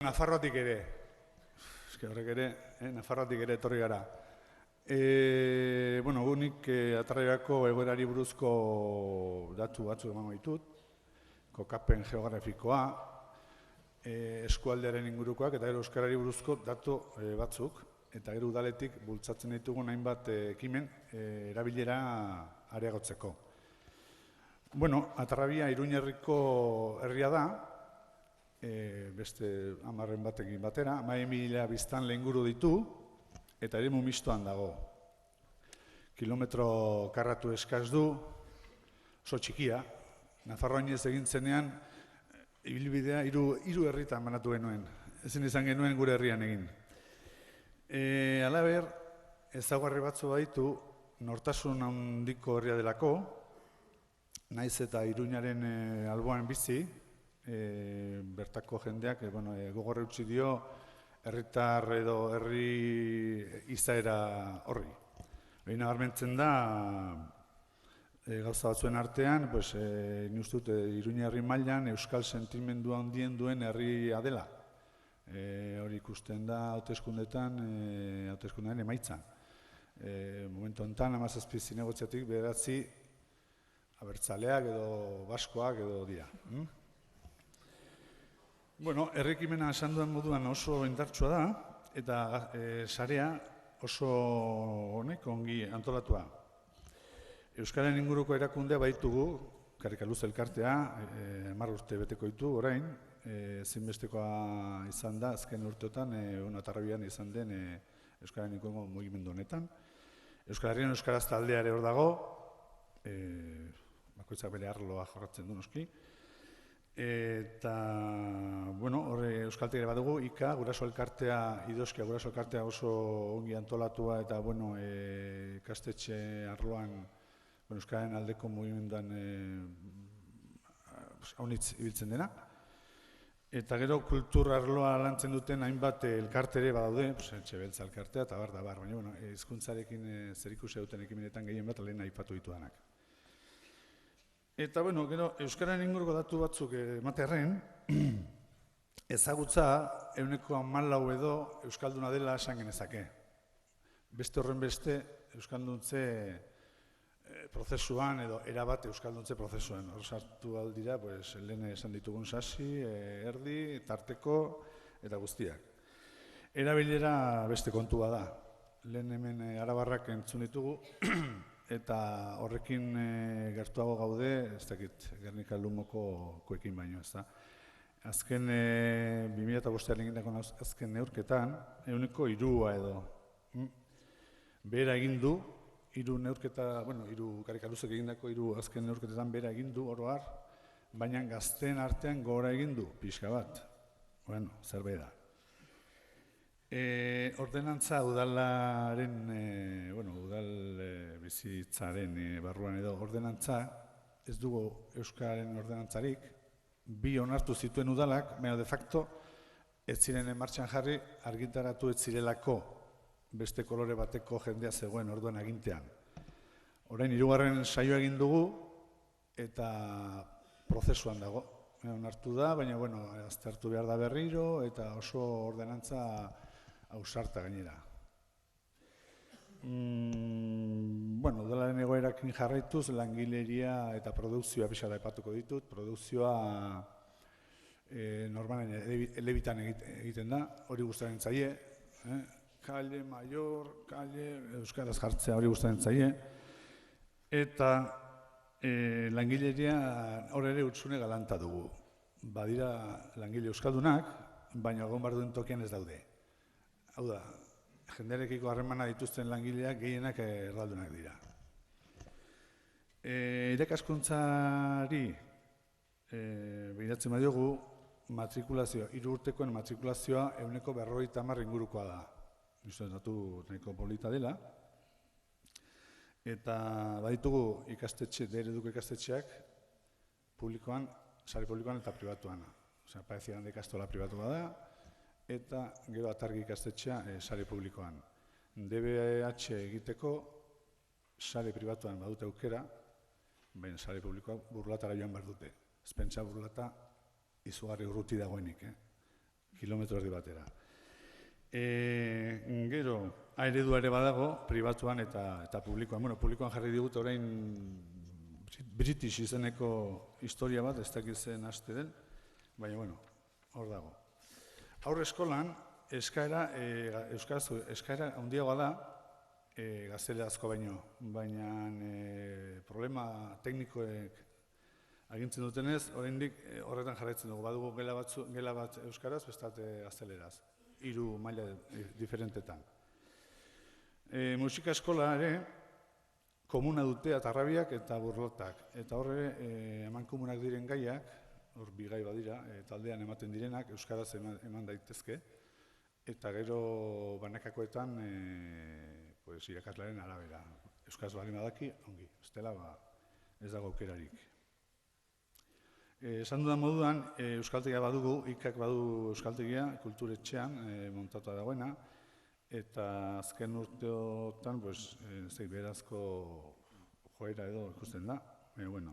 Nafarroatik ere, horrek ere, Nafarroatik ere etorri gara. Gunik atarrerako egoerari buruzko datu batzuk emango ditut, kokapen geografikoa, eskualdearen ingurukoak eta gero euskarari buruzko datu batzuk, eta gero udaletik bultzatzen ditugun hainbat ekimen erabilera areagotzeko. Atarrabia Iruñerriko herria da, beste 10 batekin batera, 12.000 biztanle inguru ditu, eta eremu mistoan dago. Kilometro karratu eskaz du, oso txikia. Nafarroainez egin zenean, ibilbidea hiru herritan banatu genuen. Ezin izan genuen gure herrian egin. Halaber, ezaugarri batzu baditu, nortasun handiko herria delako, naiz eta Iruñaren alboan bizi, bertako jendeak gogorra utzi dio herritar edo herri izaera horri. Hori nabarmentzen da, gauza batzuen artean, ni uste dut Iruña herri mailan euskal sentimendua handien duen herria dela. Hori ikusten da hauteskundearen emaitzan. Momentu honetan, 17 zinegotziatik 9 abertzaleak edo baskoak edo dira. Herri ekimena esan duen moduan oso indartsua da, eta sarea oso ongi antolatua. Euskararen inguruko erakundea baditugu, Karikaluz elkartea, 10 urte beteko ditu orain, ezinbestekoa izan da, azken urteotan, Atarrabian izan den Euskararen inguruko mugimendu honetan. Euskal Herrian Euskaraz taldea ere hor dago, bakoitzak bere arloa jorratzen du noski. Eta, horre euskaltegire badugu, IKA, guraso elkartea, idoskia guraso elkartea oso ongi antolatua eta, ikastetxe arloan, euskararen aldeko mugimenduan haunitz ibiltzen dena. Eta gero kultur arloa lantzen duten hainbat elkartere badaude, Etxebeltza elkartea eta baina hizkuntzarekin zerikusia duten ekimenetan gehien bat lehen aipatu ditudanak. Eta, gero, euskararen inguruko datu batzuk ematearren, ezagutza 14% edo euskalduna dela esan genezake. Beste horren beste, euskalduntze prozesuan edo erabat euskalduntze prozesuan. Hor sartu aldira, lehen esan ditugun sasi, erdi, tarteko eta guztiak. Erabilera beste kontua da. Lehen hemen arabarrak entzun ditugu, eta horrekin gertuago gaude, ez dakit, Gernika Lumoko koekin baino, ez da. Azken 2005an egindako azken neurketan, 3% edo. Behera egin du, Karikaluzek egindako 3 azken neurketetan behera egin du oro har, baina gazteen artean gora egin du, pixka bat. Zerbait da. Ordenantza udalaren, udal bizitzaren barruan edo ordenantza, ez dugu euskararen ordenantzarik, 2 onartu zituen udalak, baina de facto ez ziren martxan jarri argitaratu ez zirelako beste kolore bateko jendea zegoen orduan agintean. Orain 3. saioa egin dugu eta prozesuan dago. Onartu da, baina aztertu behar da berriro eta oso ordenantza ausarta gainera. Udalaren egoerakin jarraituz, langileria eta produkzioa pixka aipatuko ditut. Produkzioa normalen elebitan egiten da, hori gustaren zaie. Kale, Maior, Kale, euskaraz jartzea hori gustaren zaie. Eta langileria hor ere utzune galanta dugu. Badira langile euskaldunak, baina egon behar duen tokian ez daude. Hau da, jendearekiko harremana dituzten langileak gehienak erraldunak dira. Irakaskuntzari behiratzen badiogu, matrikulazioa, 3 urtekoen matrikulazioa 50% ingurukoa da. Datu nahiko polita dela. Eta baditugu ereduko ikastetxeak publikoan, sare publikoan eta pribatuan. Parezian handa ikastola pribatua da, eta gero atargi ikastetxea sare publikoan. DBH egiteko sare pribatuan badute aukera, baina sare publikoa burlatara joan behar dute. Ez pentsa burlata izugarri urruti dagoenik. kilometro erdi batera. Gero, eredua ere badago, pribatuan eta publikoan. Bueno, publikoan jarri digut orain British izeneko historia bat, ez dakit zen haste den, baina, bueno, hor dago. Haur eskolan, eskaera handiagoa da, gaztelerazko baino, baina problema teknikoek agintzen dutenez, oraindik horretan jarraitzen dugu. Badugu gela bat euskaraz, bestat gazteleraz, 3 maila diferentetan. Musika eskola ere, komuna dute atarrabiak eta burlotak. Eta horre, amankomunak diren gaiak, hor bi gai badira, taldean ematen direnak, euskaraz eman daitezke, eta gero banakakoetan irakaslearen arabera. Euskaraz baldin badaki, ongi, bestela ez dago aukerarik. Esan dudan moduan, euskaltegia badugu, ikak badu euskaltegia, kulturetxean montatua dagoena, eta azken urteotan, berazko joera edo ikusten da, baina, bueno,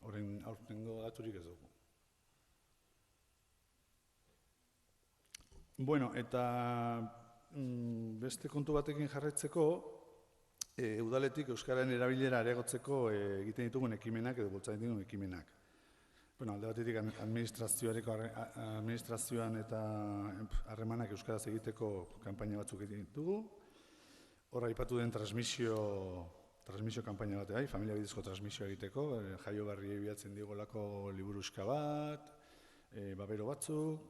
horren aurtengo daturik ez dugu. Bueno, eta beste kontu batekin jarraitzeko, udaletik euskararen erabilera areagotzeko egiten ditugun ekimenak edo bultzatzen ditugun ekimenak. Bueno, alde batetik administrazioan eta harremanak euskaraz egiteko kanpaina batzuk egiten ditugu. Hor aipatu den transmisio kanpaina bat bai, familia bidezko transmisio egiteko, jaio barriei bilatzen digolako liburuxka bat, babero batzuk.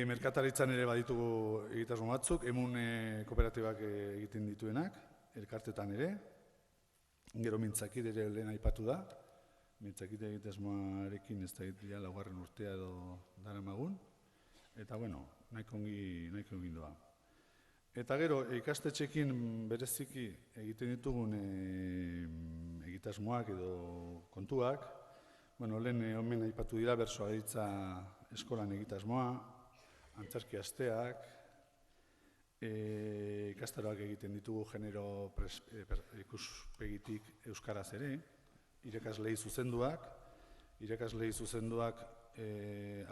Merkataritzan ere baditugu egitasmo batzuk, emun kooperatibak egiten dituenak, elkartetan ere. Gero mintzakit ere lehen aipatu da. Mintzakite egitasmoarekin ez da egitea 4. urtea edo daramagun. Eta, bueno, nahiko ongi doa. Eta gero, ikastetxeekin bereziki egiten ditugun egitasmoak edo kontuak, bueno, lehen omen aipatu dira bertsoaritza eskolan egitasmoa, antzerki asteak, ikastaroak egiten ditugu genero ikuspegitik euskaraz ere, irakaslei zuzenduak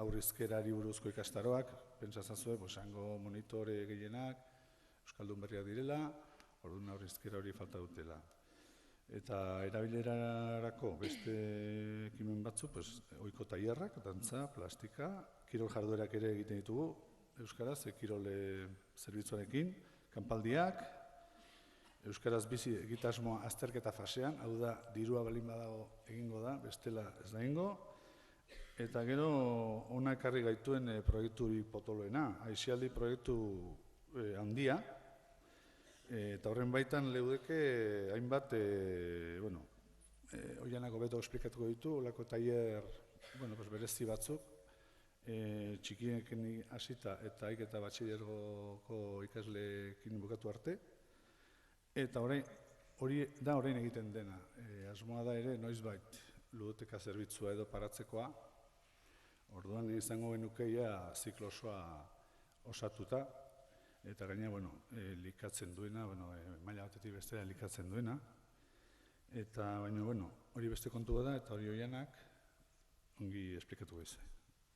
aurrizkerari buruzko ikastaroak, pentsazazue, hango monitore gehienak, euskaldun berriak direla, orduan aurrizkera hori falta dutela. Eta erabilerarako beste ekimen batzu, ohiko tailerrak, dantza, plastika, kirol jarduerak ere egiten ditugu, euskaraz, kirol zerbitzuarekin, kanpaldiak, euskaraz bizi egitasmoa azterketa fasean, hau da, dirua balin badago egingo da, bestela ez da egingo. Eta gero, hona ekarri gaituen proiekturik potoloena, aisialdi proiektu handia, eta horren baitan leudeke hainbat, Oianako beto esplikatuko ditu, olako tailer berezi batzuk, txikiekin hasita eta haik eta batxilergoko ikasleekin bukatu arte. Eta hori da orain egiten dena. Asmoa da ere noizbait ludoteka zerbitzua edo paratzekoa. Orduan izango genukeia ziklo osoa osatuta. Eta gaina, likatzen duena, maila batetik bestera likatzen duena. Eta baina, hori beste kontua da eta hori Oianak ongi esplikatuko izan.